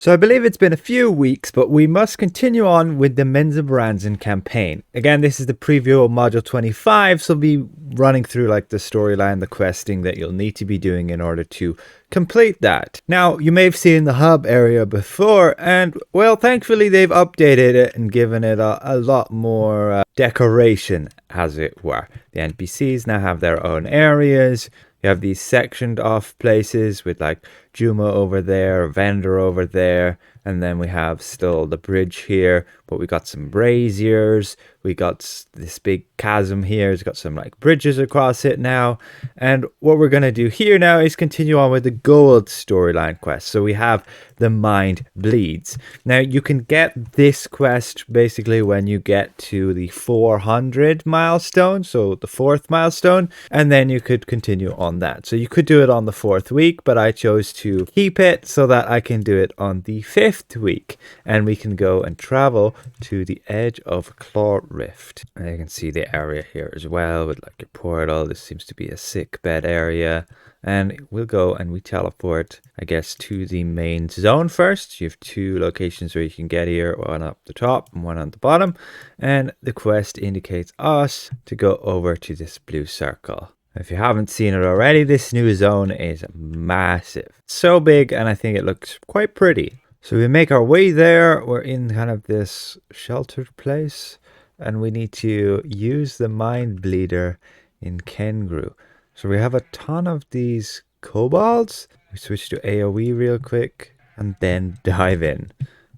So I believe it's been a few weeks, but we must continue on with the Menzoberranzan campaign. Again, this is the preview of Module 25, so we'll be running through like the storyline, the questing that you'll need to be doing in order to complete that. Now, you may have seen the hub area before, and well, thankfully they've updated it and given it a lot more decoration, as it were. The NPCs now have their own areas. You have these sectioned off places with like Juma over there, Vendor over there, and then we have still the bridge here, but we got some braziers, we got this big chasm here, it's got some like bridges across it now, and what we're going to do here now is continue on with the gold storyline quest. So we have the Mind Bleeds. Now you can get this quest basically when you get to the 400 milestone, so the 4th milestone, and then you could continue on that. So you could do it on the 4th week, but I chose to keep it so that I can do it on the 5th week, and we can go and travel to the edge of Claw Rift. And you can see the area here as well with like your portal. This seems to be a sick bed area. And we'll go and we teleport, I guess, to the main zone first. You have 2 locations where you can get here, one up the top and one on the bottom. And the quest indicates us to go over to this blue circle. If you haven't seen it already, this new zone is massive. So big, and I think it looks quite pretty. So we make our way there. We're in kind of this sheltered place, and we need to use the Mind Bleeder in Kengru. So we have a ton of these kobolds. We switch to AoE real quick and then dive in.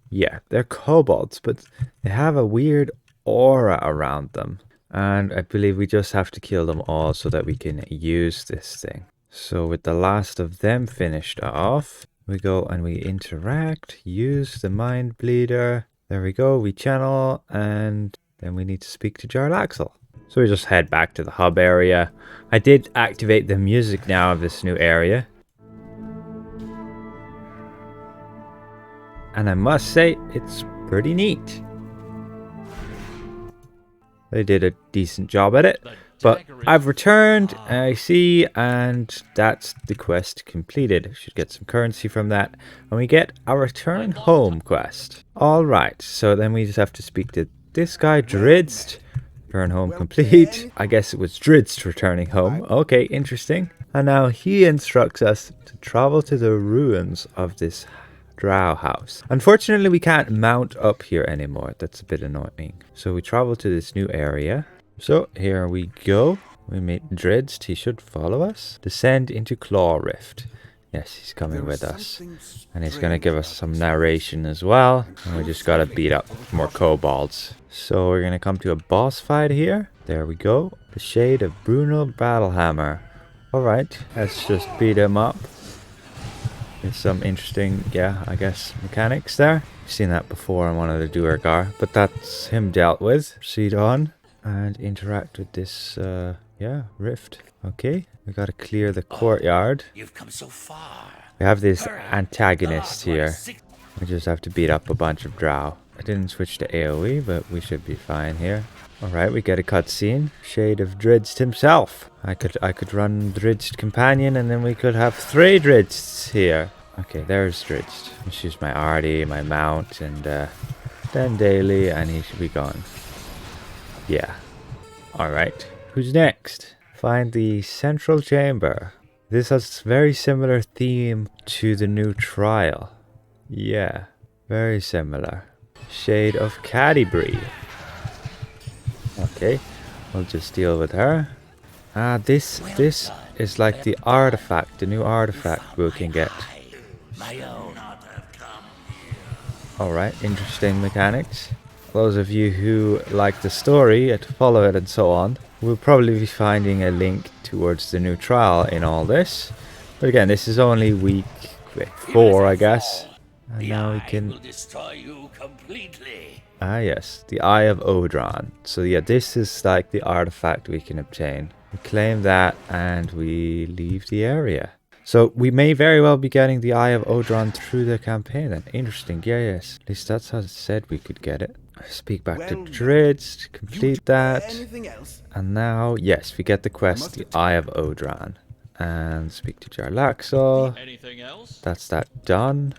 Yeah, they're kobolds, but they have a weird aura around them. And I believe we just have to kill them all so that we can use this thing. So with the last of them finished off, we go and we interact, use the Mind Bleeder. There we go, we channel, and then we need to speak to Jarlaxle. So we just head back to the hub area. I did activate the music now of this new area. And I must say, it's pretty neat. They did a decent job at it. But I've returned, I see, and that's the quest completed. Should get some currency from that. And we get a return home quest. Alright, so then we just have to speak to this guy, Drizzt. Return home complete. I guess it was Drizzt returning home. Okay, interesting. And now he instructs us to travel to the ruins of this drow house. Unfortunately, we can't mount up here anymore. That's a bit annoying. So we travel to this new area. So here we go. We meet Drizzt. He should follow us. Descend into Claw Rift. Yes, he's coming with us. And he's going to give us some narration as well. And we just got to beat up more kobolds. So we're going to come to a boss fight here. There we go. The Shade of Bruno Battlehammer. Alright, let's just beat him up. There's some interesting, yeah, I guess, mechanics there. I've seen that before on one of the Duergar. But that's him dealt with. Proceed on and interact with this, rift. Okay, we got to clear the courtyard. You've come so far. We have this antagonist here. We just have to beat up a bunch of drow. I didn't switch to AoE, but we should be fine here. Alright, we get a cutscene. Shade of Drizzt himself. I could run Drizzt Companion, and then we could have 3 Drizzts here. Okay, there's Drizzt. Let's use my Artie, my mount, and then daily, and he should be gone. Yeah. Alright, who's next? Find the central chamber. This has very similar theme to the new trial. Yeah, very similar. Shade of Cadibri. Okay, we'll just deal with her. This is like the artifact, the new artifact we can get. Alright, interesting mechanics. Those of you who like the story and follow it and so on, will probably be finding a link towards the new trial in all this. But again, this is only week 4, I guess. And now we can... Ah yes, the Eye of Odran. So yeah, this is like the artifact we can obtain. We claim that and we leave the area. So we may very well be getting the Eye of Odran through the campaign then. Interesting, yeah, yes. At least that's how it said we could get it. Speak back to Drizzt, complete that. And now, yes, we get the quest, the Eye of Odran. And speak to Jarlaxle. That's that done.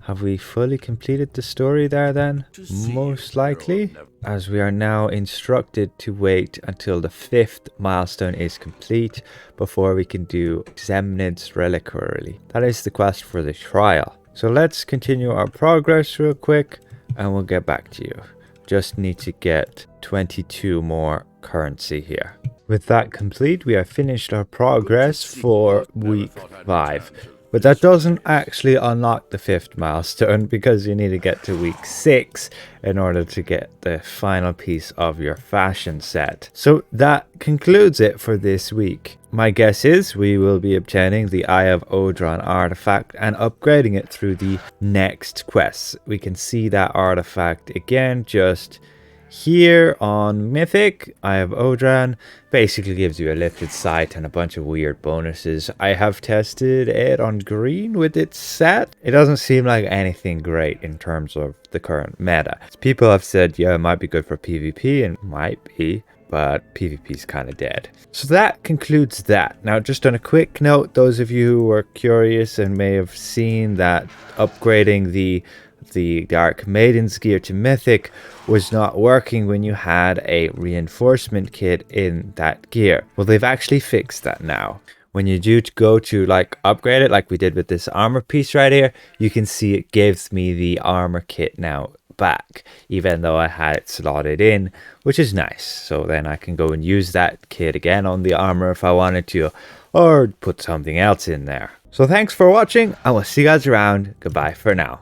Have we fully completed the story there then? Most likely, as we are now instructed to wait until the 5th milestone is complete before we can do Zemnid's Reliquary. That is the quest for the trial. So let's continue our progress real quick and we'll get back to you. Just need to get 22 more currency here. With that complete, we have finished our progress for week 5. But that doesn't actually unlock the 5th milestone because you need to get to week 6 in order to get the final piece of your fashion set. So that concludes it for this week. My guess is we will be obtaining the Eye of Odran artifact and upgrading it through the next quests. We can see that artifact again just here on Mythic. Eye of Odran basically gives you a lifted sight and a bunch of weird bonuses. I have tested it on green with its set. It doesn't seem like anything great in terms of the current meta. People have said, yeah, it might be good for PvP, and might be, but PvP is kind of dead. So that concludes that. Now, just on a quick note, those of you who are curious and may have seen that upgrading the Dark Maiden's gear to Mythic was not working when you had a reinforcement kit in that gear. Well, they've actually fixed that now. When you do go to like upgrade it, like we did with this armor piece right here, you can see it gives me the armor kit now back, even though I had it slotted in, which is nice. So then I can go and use that kit again on the armor if I wanted to, or put something else in there. So thanks for watching, and we'll see you guys around. Goodbye for now.